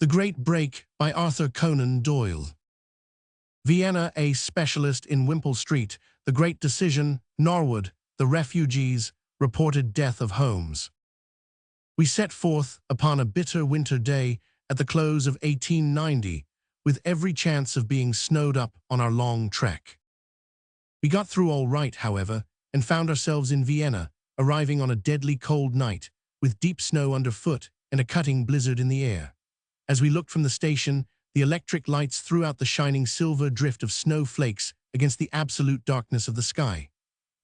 The Great Break by Arthur Conan Doyle. Vienna, a specialist in Wimpole Street. The Great Decision. Norwood. The refugees. Reported death of Holmes. We set forth upon a bitter winter day at the close of 1890, with every chance of being snowed up on our long trek. We got through all right, however, and found ourselves in Vienna, arriving on a deadly cold night, with deep snow underfoot and a cutting blizzard in the air. As we looked from the station, the electric lights threw out the shining silver drift of snowflakes against the absolute darkness of the sky.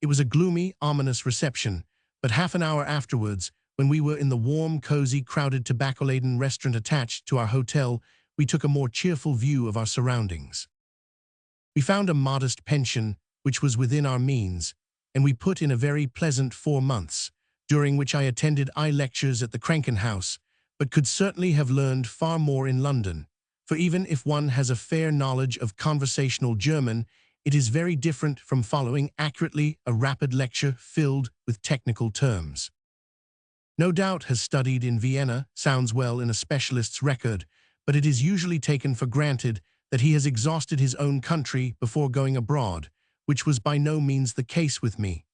It was a gloomy, ominous reception, but half an hour afterwards, when we were in the warm, cozy, crowded, tobacco-laden restaurant attached to our hotel, we took a more cheerful view of our surroundings. We found a modest pension, which was within our means, and we put in a very pleasant 4 months, during which I attended lectures at the Kranken House, but could certainly have learned far more in London, for even if one has a fair knowledge of conversational German, it is very different from following accurately a rapid lecture filled with technical terms. No doubt has studied in Vienna sounds well in a specialist's record, but it is usually taken for granted that he has exhausted his own country before going abroad, which was by no means the case with me.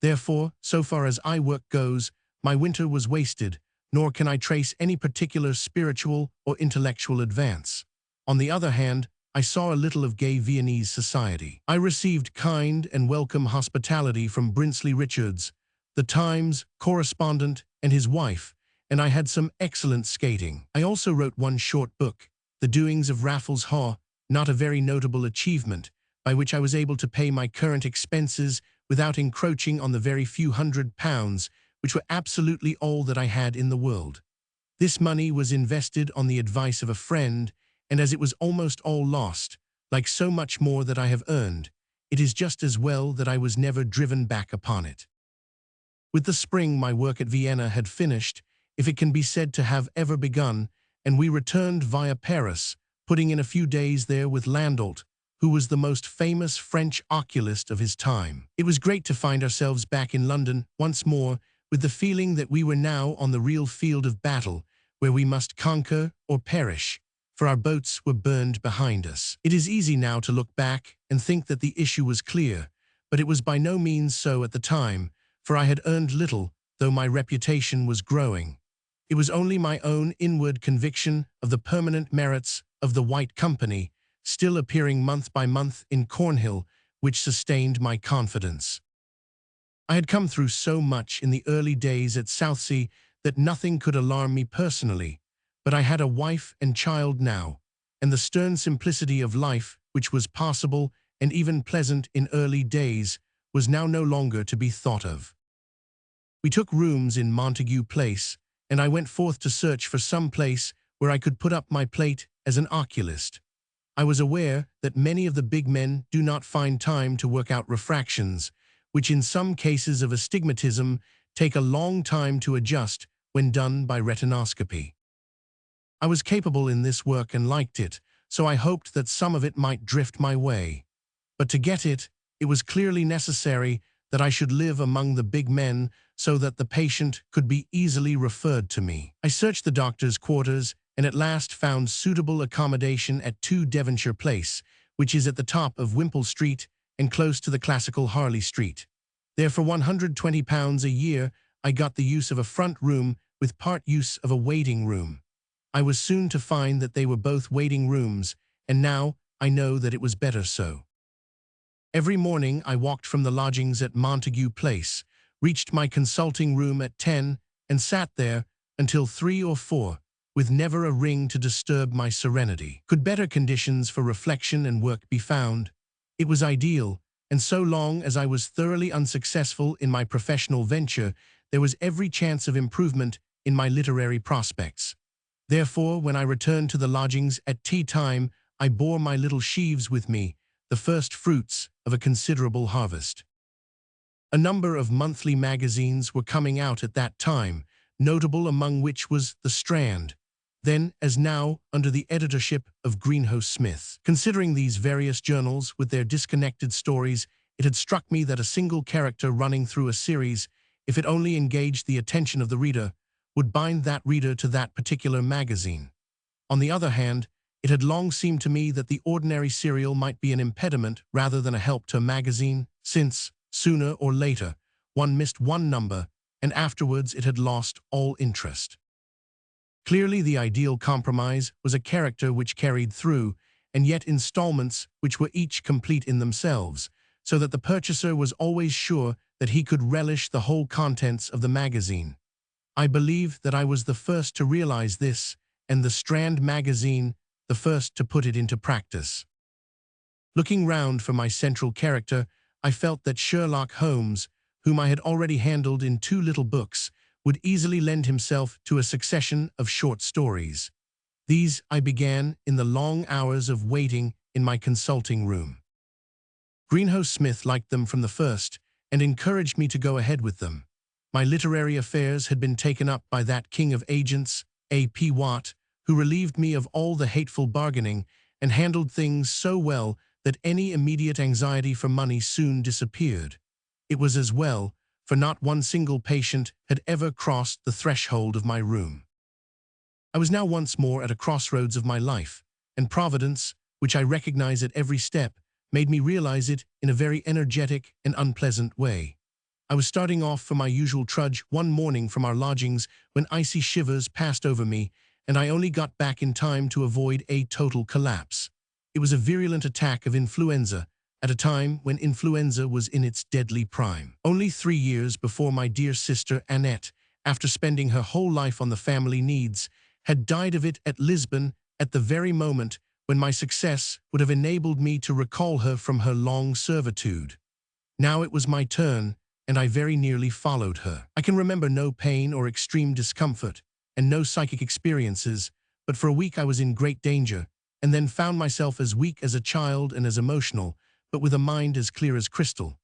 Therefore, so far as work goes, my winter was wasted, nor can I trace any particular spiritual or intellectual advance. On the other hand, I saw a little of gay Viennese society. I received kind and welcome hospitality from Brinsley Richards, the Times correspondent, and his wife, and I had some excellent skating. I also wrote one short book, The Doings of Raffles Haw, not a very notable achievement, by which I was able to pay my current expenses without encroaching on the very few £100, which were absolutely all that I had in the world. This money was invested on the advice of a friend, and as it was almost all lost, like so much more that I have earned, it is just as well that I was never driven back upon it. With the spring, my work at Vienna had finished, if it can be said to have ever begun, and we returned via Paris, putting in a few days there with Landolt, who was the most famous French oculist of his time. It was great to find ourselves back in London once more, with the feeling that we were now on the real field of battle, where we must conquer or perish, for our boats were burned behind us. It is easy now to look back and think that the issue was clear, but it was by no means so at the time, for I had earned little, though my reputation was growing. It was only my own inward conviction of the permanent merits of the White Company, still appearing month by month in Cornhill, which sustained my confidence. I had come through so much in the early days at Southsea that nothing could alarm me personally, but I had a wife and child now, and the stern simplicity of life, which was possible and even pleasant in early days, was now no longer to be thought of. We took rooms in Montague Place, and I went forth to search for some place where I could put up my plate as an oculist. I was aware that many of the big men do not find time to work out refractions, which in some cases of astigmatism take a long time to adjust when done by retinoscopy. I was capable in this work and liked it, so I hoped that some of it might drift my way. But to get it, it was clearly necessary that I should live among the big men so that the patient could be easily referred to me. I searched the doctor's quarters and at last found suitable accommodation at 2 Devonshire Place, which is at the top of Wimpole Street and close to the classical Harley Street. There for £120 a year, I got the use of a front room with part use of a waiting room. I was soon to find that they were both waiting rooms, and now I know that it was better so. Every morning I walked from the lodgings at Montague Place, reached my consulting room at 10, and sat there until 3 or 4, with never a ring to disturb my serenity. Could better conditions for reflection and work be found? It was ideal, and so long as I was thoroughly unsuccessful in my professional venture, there was every chance of improvement in my literary prospects. Therefore, when I returned to the lodgings at tea time, I bore my little sheaves with me, the first fruits of a considerable harvest. A number of monthly magazines were coming out at that time, notable among which was The Strand, then as now under the editorship of Greenhouse Smith. Considering these various journals with their disconnected stories, it had struck me that a single character running through a series, if it only engaged the attention of the reader, would bind that reader to that particular magazine. On the other hand, it had long seemed to me that the ordinary serial might be an impediment rather than a help to a magazine, since, sooner or later, one missed one number, and afterwards it had lost all interest. Clearly, the ideal compromise was a character which carried through, and yet installments which were each complete in themselves, so that the purchaser was always sure that he could relish the whole contents of the magazine. I believe that I was the first to realize this, and the Strand magazine the first to put it into practice. Looking round for my central character, I felt that Sherlock Holmes, whom I had already handled in 2 little books, would easily lend himself to a succession of short stories. These I began in the long hours of waiting in my consulting room. Greenhouse Smith liked them from the first and encouraged me to go ahead with them. My literary affairs had been taken up by that king of agents, A.P. Watt, who relieved me of all the hateful bargaining and handled things so well that any immediate anxiety for money soon disappeared. It was as well, for not one single patient had ever crossed the threshold of my room. I was now once more at a crossroads of my life, and Providence, which I recognize at every step, made me realize it in a very energetic and unpleasant way. I was starting off for my usual trudge one morning from our lodgings when icy shivers passed over me, and I only got back in time to avoid a total collapse. It was a virulent attack of influenza, at a time when influenza was in its deadly prime. Only 3 years before my dear sister Annette, after spending her whole life on the family needs, had died of it at Lisbon at the very moment when my success would have enabled me to recall her from her long servitude. Now it was my turn, and I very nearly followed her. I can remember no pain or extreme discomfort, and no psychic experiences, but for a week I was in great danger, and then found myself as weak as a child and as emotional, but with a mind as clear as crystal.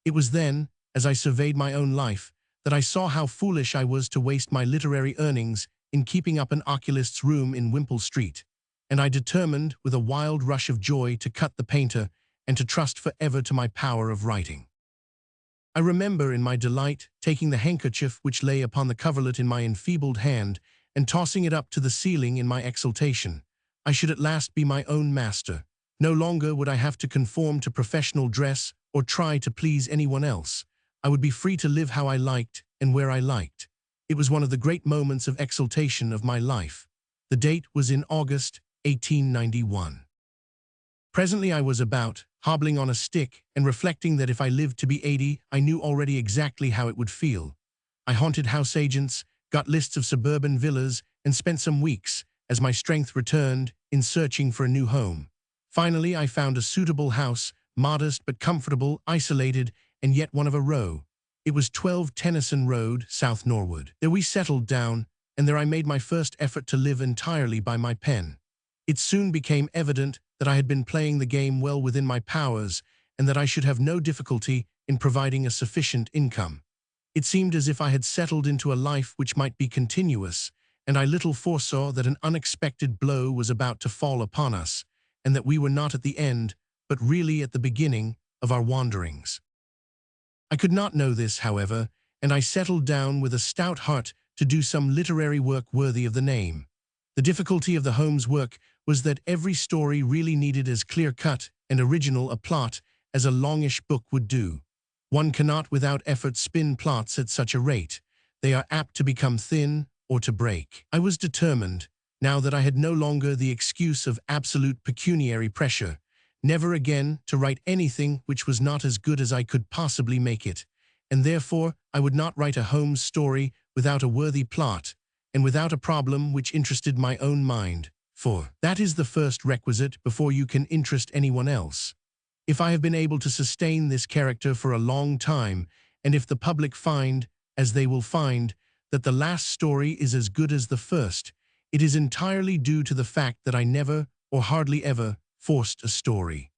It was then, as I surveyed my own life, that I saw how foolish I was to waste my literary earnings in keeping up an oculist's room in Wimpole Street, and I determined, with a wild rush of joy, to cut the painter and to trust forever to my power of writing. I remember in my delight taking the handkerchief which lay upon the coverlet in my enfeebled hand and tossing it up to the ceiling in my exultation. I should at last be my own master. No longer would I have to conform to professional dress or try to please anyone else. I would be free to live how I liked and where I liked. It was one of the great moments of exultation of my life. The date was in August 1891. Presently I was about, hobbling on a stick and reflecting that if I lived to be 80, I knew already exactly how it would feel. I haunted house agents, got lists of suburban villas, and spent some weeks, as my strength returned, in searching for a new home. Finally, I found a suitable house, modest but comfortable, isolated, and yet one of a row. It was 12 Tennyson Road, South Norwood. There we settled down, and there I made my first effort to live entirely by my pen. It soon became evident that I had been playing the game well within my powers, and that I should have no difficulty in providing a sufficient income. It seemed as if I had settled into a life which might be continuous, and I little foresaw that an unexpected blow was about to fall upon us, and that we were not at the end, but really at the beginning, of our wanderings. I could not know this, however, and I settled down with a stout heart to do some literary work worthy of the name. The difficulty of the Holmes work was that every story really needed as clear-cut and original a plot as a longish book would do. One cannot without effort spin plots at such a rate. They are apt to become thin or to break. I was determined, now that I had no longer the excuse of absolute pecuniary pressure, never again to write anything which was not as good as I could possibly make it, and therefore I would not write a Holmes story without a worthy plot, and without a problem which interested my own mind, for that is the first requisite before you can interest anyone else. If I have been able to sustain this character for a long time, and if the public find, as they will find, that the last story is as good as the first, it is entirely due to the fact that I never, or hardly ever, forced a story.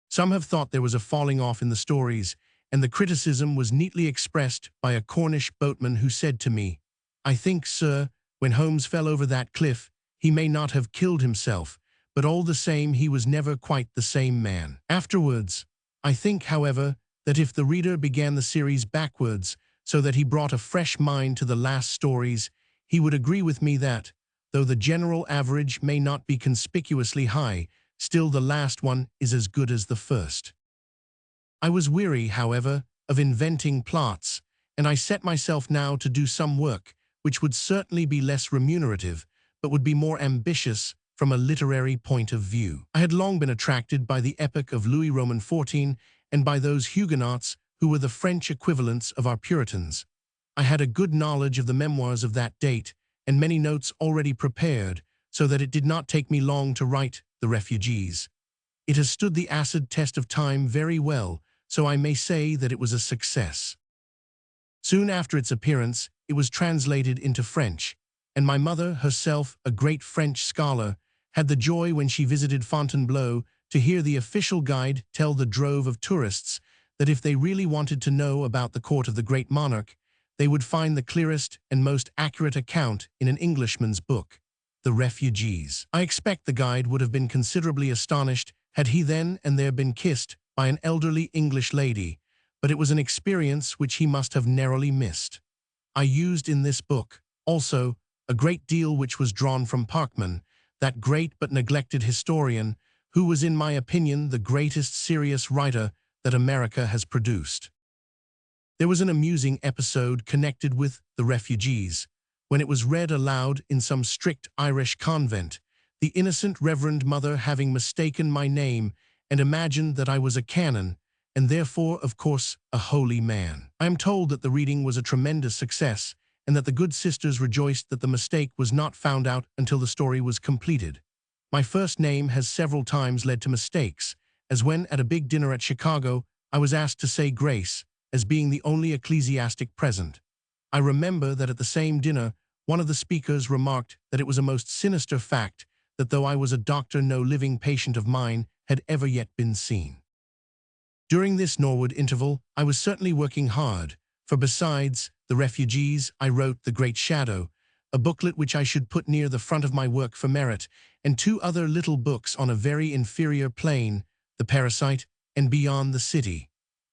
Some have thought there was a falling off in the stories, and the criticism was neatly expressed by a Cornish boatman who said to me, "I think, sir, when Holmes fell over that cliff, he may not have killed himself, but all the same he was never quite the same man." Afterwards, I think, however, that if the reader began the series backwards, so that he brought a fresh mind to the last stories, he would agree with me that, Though the general average may not be conspicuously high, still the last one is as good as the first. I was weary, however, of inventing plots, and I set myself now to do some work which would certainly be less remunerative, but would be more ambitious from a literary point of view. I had long been attracted by the epic of Louis Roman XIV and by those Huguenots who were the French equivalents of our Puritans. I had a good knowledge of the memoirs of that date and many notes already prepared, so that it did not take me long to write The Refugees. It has stood the acid test of time very well, so I may say that it was a success. Soon after its appearance, it was translated into French, and my mother, herself a great French scholar, had the joy when she visited Fontainebleau to hear the official guide tell the drove of tourists that if they really wanted to know about the court of the great monarch, they would find the clearest and most accurate account in an Englishman's book, The Refugees. I expect the guide would have been considerably astonished had he then and there been kissed by an elderly English lady, but it was an experience which he must have narrowly missed. I used in this book, also, a great deal which was drawn from Parkman, that great but neglected historian, who was in my opinion the greatest serious writer that America has produced. There was an amusing episode connected with The Refugees, when it was read aloud in some strict Irish convent, the innocent Reverend Mother having mistaken my name and imagined that I was a canon, and therefore, of course, a holy man. I am told that the reading was a tremendous success, and that the good sisters rejoiced that the mistake was not found out until the story was completed. My first name has several times led to mistakes, as when at a big dinner at Chicago, I was asked to say grace, as being the only ecclesiastic present. I remember that at the same dinner, one of the speakers remarked that it was a most sinister fact that though I was a doctor, no living patient of mine had ever yet been seen. During this Norwood interval, I was certainly working hard, for besides The Refugees, I wrote The Great Shadow, a booklet which I should put near the front of my work for merit, and two other little books on a very inferior plane, The Parasite and Beyond the City.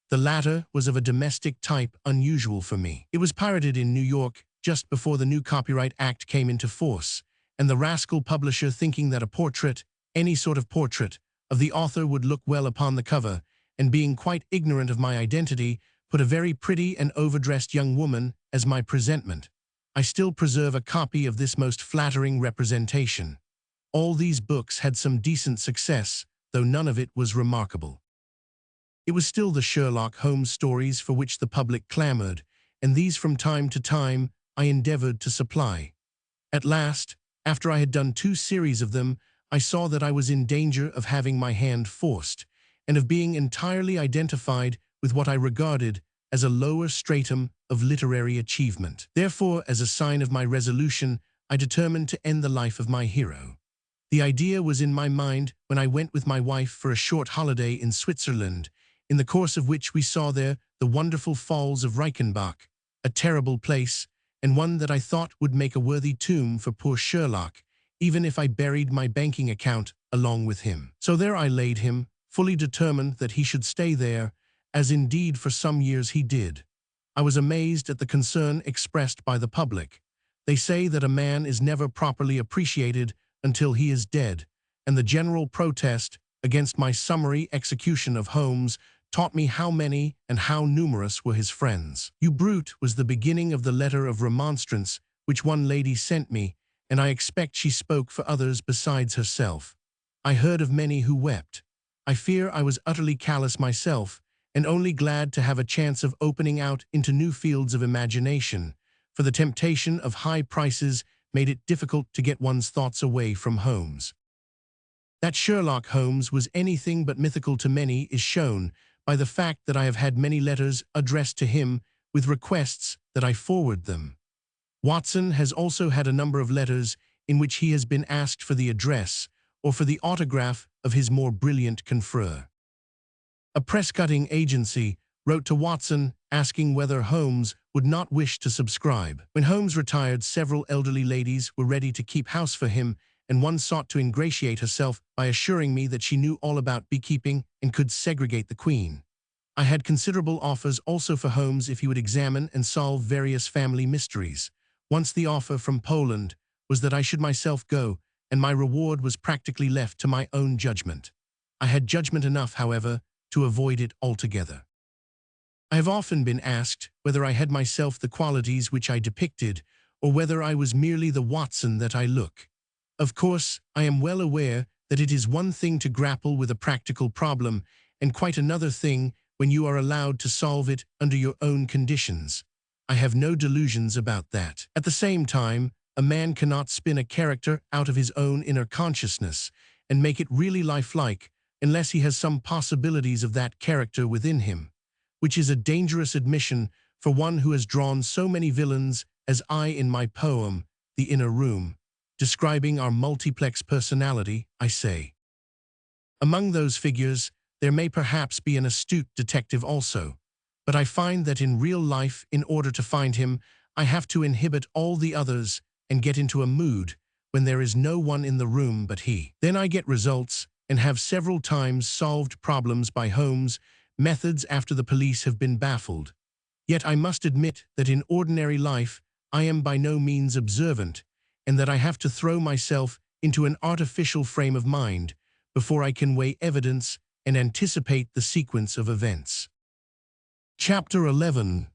The latter was of a domestic type unusual for me. It was pirated in New York just before the new Copyright Act came into force, and the rascal publisher, thinking that a portrait, any sort of portrait, of the author would look well upon the cover, and being quite ignorant of my identity, put a very pretty and overdressed young woman as my presentment. I still preserve a copy of this most flattering representation. All these books had some decent success, though none of it was remarkable. It was still the Sherlock Holmes stories for which the public clamored, and these from time to time I endeavored to supply. At last, after I had done 2 series of them, I saw that I was in danger of having my hand forced, and of being entirely identified with what I regarded as a lower stratum of literary achievement. Therefore, as a sign of my resolution, I determined to end the life of my hero. The idea was in my mind when I went with my wife for a short holiday in Switzerland, in the course of which we saw there the wonderful falls of Reichenbach, a terrible place, and one that I thought would make a worthy tomb for poor Sherlock, even if I buried my banking account along with him. So there I laid him, fully determined that he should stay there, as indeed for some years he did. I was amazed at the concern expressed by the public. They say that a man is never properly appreciated until he is dead, and the general protest against my summary execution of Holmes taught me how many and how numerous were his friends. "You brute" was the beginning of the letter of remonstrance which one lady sent me, and I expect she spoke for others besides herself. I heard of many who wept. I fear I was utterly callous myself, and only glad to have a chance of opening out into new fields of imagination, for the temptation of high prices made it difficult to get one's thoughts away from Holmes. That Sherlock Holmes was anything but mythical to many is shown by the fact that I have had many letters addressed to him with requests that I forward them. Watson has also had a number of letters in which he has been asked for the address or for the autograph of his more brilliant confrere. A press-cutting agency wrote to Watson asking whether Holmes would not wish to subscribe. When Holmes retired, several elderly ladies were ready to keep house for him, and one sought to ingratiate herself by assuring me that she knew all about beekeeping and could segregate the queen. I had considerable offers also for Holmes if he would examine and solve various family mysteries. Once the offer from Poland, was that I should myself go, and my reward was practically left to my own judgment. I had judgment enough, however, to avoid it altogether. I have often been asked whether I had myself the qualities which I depicted, or whether I was merely the Watson that I look. Of course, I am well aware that it is one thing to grapple with a practical problem, and quite another thing when you are allowed to solve it under your own conditions. I have no delusions about that. At the same time, a man cannot spin a character out of his own inner consciousness and make it really lifelike unless he has some possibilities of that character within him, which is a dangerous admission for one who has drawn so many villains as I in my poem, The Inner Room, describing our multiplex personality, I say. Among those figures, there may perhaps be an astute detective also, but I find that in real life, in order to find him, I have to inhibit all the others and get into a mood when there is no one in the room but he. Then I get results and have several times solved problems by Holmes' methods after the police have been baffled. Yet I must admit that in ordinary life I am by no means observant, and that I have to throw myself into an artificial frame of mind before I can weigh evidence and anticipate the sequence of events. Chapter 11.